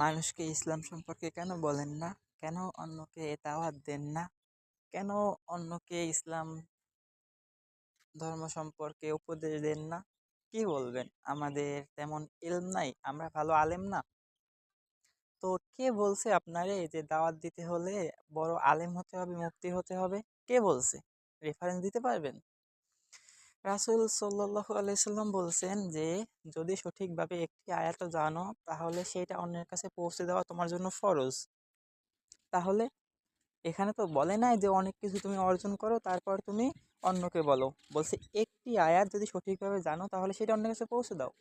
মানুষকে ইসলাম সম্পর্কে কেন বলেন না? কেন অন্যকে দাওয়াত দেন না? কেন অন্যকে ইসলাম ধর্ম সম্পর্কে উপদেশ দেন না? কি বলবেন? আমাদের তেমন ইলম নাই? আমরা ভালো আলেম না? তো কে বলছে আপনারে যে দাওয়াত দিতে হলে বড় আলেম হতে হবে, মুফতি হতে হবে? কে বলছে? রেফারেন্স দিতে পারবেন? রাসূল সাল্লাল্লাহু আলাইহি সাল্লাম বলছেন যে যদি সঠিকভাবে একটি আয়াতও জানো তাহলে সেটা অন্যের কাছে পৌঁছে দেওয়া তোমার জন্য ফরজ। তাহলে এখানে তো বলে নাই যে অনেক কিছু তুমি অর্জন করো তারপর তুমি অন্যকে বলো। বলছে একটি আয়াত যদি সঠিকভাবে জানো তাহলে সেটা অন্যের কাছে পৌঁছে দাও।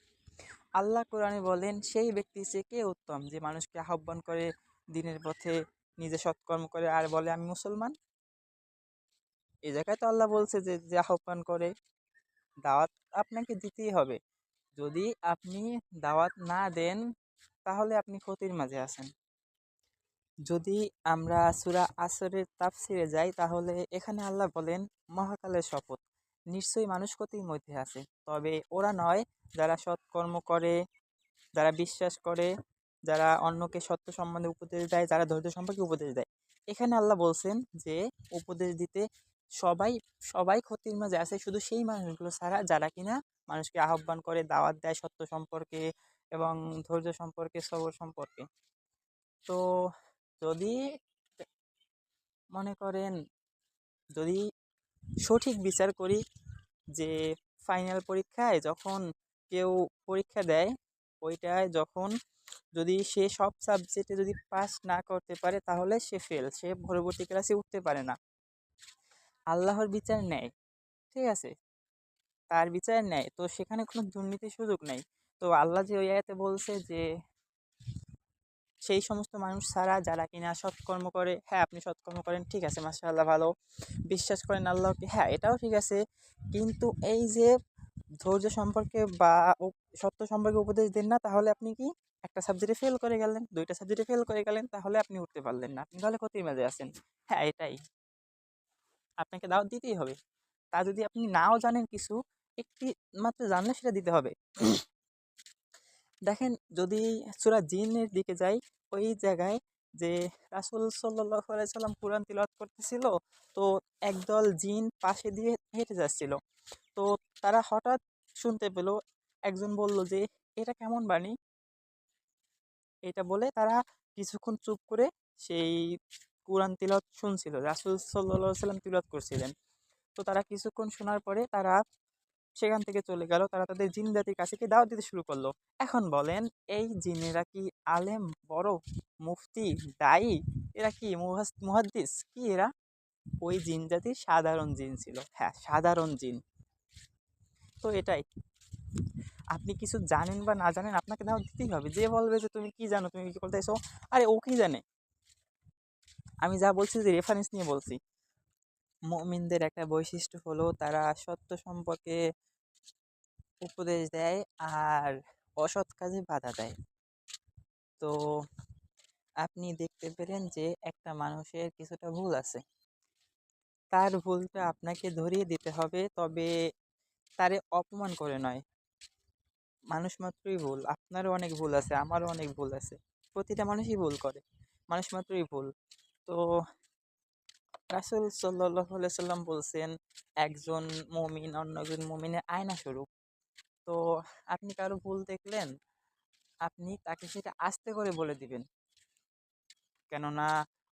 আল্লাহ কোরআনে বলেন সেই ব্যক্তি সে কে উত্তম যে মানুষকে আহ্বান করে দিনের পথে, নিজে সৎকর্ম করে আর বলে আমি মুসলমান। এই জায়গায় তো আল্লাহ বলছে যে যে আহ্বান করে দাওয়াত আপনাকে দিতেই হবে। যদি আপনি দাওয়াত না দেন তাহলে আপনি ক্ষতির মাঝে আছেন। যদি আমরা সূরা আসরের তাফসিরে যাই তাহলে এখানে আল্লাহ বলেন মহাকালের শপথ, নিশ্চয়ই মানুষ ক্ষতির মধ্যে আছে, তবে ওরা নয় যারা সৎকর্ম করে, যারা বিশ্বাস করে, যারা অন্যকে সত্য সম্বন্ধে উপদেশ দেয়, যারা ধৈর্য সম্পর্কে উপদেশ দেয়। এখানে আল্লাহ বলছেন যে উপদেশ দিতে সবাই সবাই ক্ষতির মাঝে আছে, শুধু সেই মানুষগুলো ছাড়া যারা কিনা মানুষকে আহ্বান করে, দাওয়াত দেয় সত্য সম্পর্কে এবং ধৈর্য সম্পর্কে, সবর সম্পর্কে। তো যদি মনে করেন, যদি সঠিক বিচার করি যে ফাইনাল পরীক্ষায় যখন কেউ পরীক্ষা দেয়, ওইটায় যখন যদি সে সব সাবজেক্টে যদি পাস না করতে পারে তাহলে সে ফেল, সে পরবর্তী ক্লাসে উঠতে পারে না। আল্লাহর বিচার নেয়, ঠিক আছে, তার বিচার নেয়, তো সেখানে কোনো দুর্নীতির সুযোগ নেই। তো আল্লাহ যে ওই আয়াতে বলছে যে সেই সমস্ত মানুষ ছাড়া যারা কিনা সৎকর্ম করে, হ্যাঁ আপনি সৎকর্ম করেন, ঠিক আছে, মাশাআল্লাহ, ভালো। বিশ্বাস করেন আল্লাহকে, হ্যাঁ এটাও ঠিক আছে। কিন্তু এই যে ধৈর্য সম্পর্কে বা সত্য সম্পর্কে উপদেশ দেন না, তাহলে আপনি কি একটা সাবজেক্টে ফেল করে গেলেন, দুইটা সাবজেক্টে ফেল করে গেলেন, তাহলে আপনি উঠতে পারলেন না, আপনি তাহলে ক্ষতির মাঝে আছেন। হ্যাঁ এটাই, আপনাকে দাওয়াত দিতেই হবে। তা যদি আপনি নাও জানেন কিছু, একটি মাত্র জানলে সেটা দিতে হবে। দেখেন, যদি সূরা জিনের দিকে যাই, ওই জায়গায় যে রাসূল সাল্লাল্লাহু আলাইহি সাল্লাম কুরআন তিলাওয়াত করতেছিল, তো একদল জিন পাশে দিয়ে হেঁটে যাচ্ছিল। তো তারা হঠাৎ শুনতে পেল, একজন বলল যে এটা কেমন বাণী। এটা বলে তারা কিছুক্ষণ চুপ করে সেই কুরআন তিলাওয়াত শুনছিল, রাসূল সাল্লাল্লাহু আলাইহি সাল্লাম তিলাওয়াত করছিলেন। তো তারা কিছুক্ষণ শোনার পরে তারা সেখান থেকে চলে গেল, তারা তাদের জিন জাতির কাছে গিয়ে দাওয়াত দিতে শুরু করলো। এখন বলেন, এই জিনেরা কি আলেম, বড়, মুফতি, দায়ী, এরা কি মুহাদ্দিস, কি এরা? ওই জিন জাতির সাধারণ জিন ছিল, হ্যাঁ সাধারণ জিন। তো এটাই, আপনি কিছু জানেন বা না জানেন আপনাকে দাওয়াত দিতেই হবে। যে বলবে যে তুমি কি জানো, তুমি কি করতেছো, আরে ও কি জানে, আমি যা বলছি যে রেফারেন্স নিয়ে বলছি। মুমিনদের একটা বৈশিষ্ট্য হলো তারা সত্য সম্পর্কে উপদেশ দেয় আর অসৎ কাজে বাধা দেয়। তো আপনি দেখতে পেলেন যে একটা মানুষের কিছুটা ভুল আছে, তার ভুলটা আপনাকে ধরিয়ে দিতে হবে, তবে তারে অপমান করে নয়। মানুষ মাত্রই ভুল, আপনারও অনেক ভুল আছে, আমারও অনেক ভুল আছে, প্রতিটা মানুষই ভুল করে, মানুষ মাত্রই ভুল। তো রাসূল সাল্লাল্লাহু আলাইহি সাল্লাম বলছেন একজন মুমিন অন্য একজন মুমিনের আয়না স্বরূপ। তো আপনি কারো ভুল দেখলেন, আপনি তাকে সেটা আস্তে করে বলে দিবেন, কেননা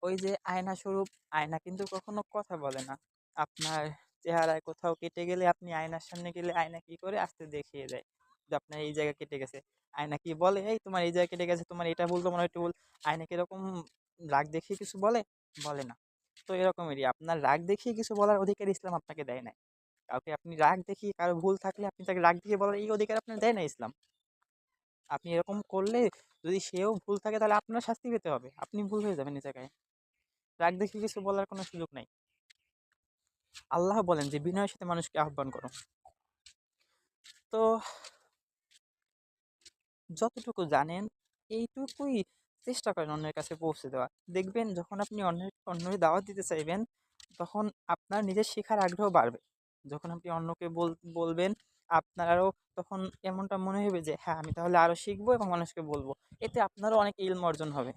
ওই যে আয়না স্বরূপ, আয়না কিন্তু কখনো কথা বলে না। আপনার চেহারায় কোথাও কেটে গেলে আপনি আয়নার সামনে গেলে আয়না কি করে, আস্তে দেখিয়ে দেয় যে আপনার এই জায়গা কেটে গেছে। আয়না কি বলে এই তোমার এই জায়গা কেটে গেছে, তোমার এটা ভুল, তোমার একটু ভুল? আয়না কিরকম রাগ দেখিয়ে কিছু বলে? বলে না। তো এরকমেরই আপনার রাগ দেখিয়ে কিছু বলার অধিকার ইসলাম আপনাকে দেয় নাই। কাউকে আপনি রাগ দেখিয়ে, কারো ভুল থাকলে আপনি তাকে রাগ দিয়ে বলার এই অধিকার আপনার দেয় না ইসলাম। আপনি এরকম করলে যদি সেও ভুল থাকে তাহলে আপনার শাস্তি পেতে হবে, আপনি ভুল হয়ে যাবেন এই জায়গায়। রাগ দেখিয়ে কিছু বলার কোনো সুযোগ নাই। আল্লাহ বলেন যে বিনয়ের সাথে মানুষকে আহ্বান করো। তো যতটুকু জানেন এইটুকুই চেষ্টা করেন অন্যের কাছে পৌঁছে দেওয়া। দেখবেন যখন আপনি অন্যের দাওয়াত দিতে চাইবেন তখন আপনার নিজের শেখার আগ্রহ বাড়বে। যখন আপনি অন্যকে বলবেন আপনারও তখন এমনটা মনে হবে যে হ্যাঁ আমি তাহলে আরো শিখবো এবং মানুষকে বলবো। এতে আপনারও অনেক ইলম অর্জন হবে।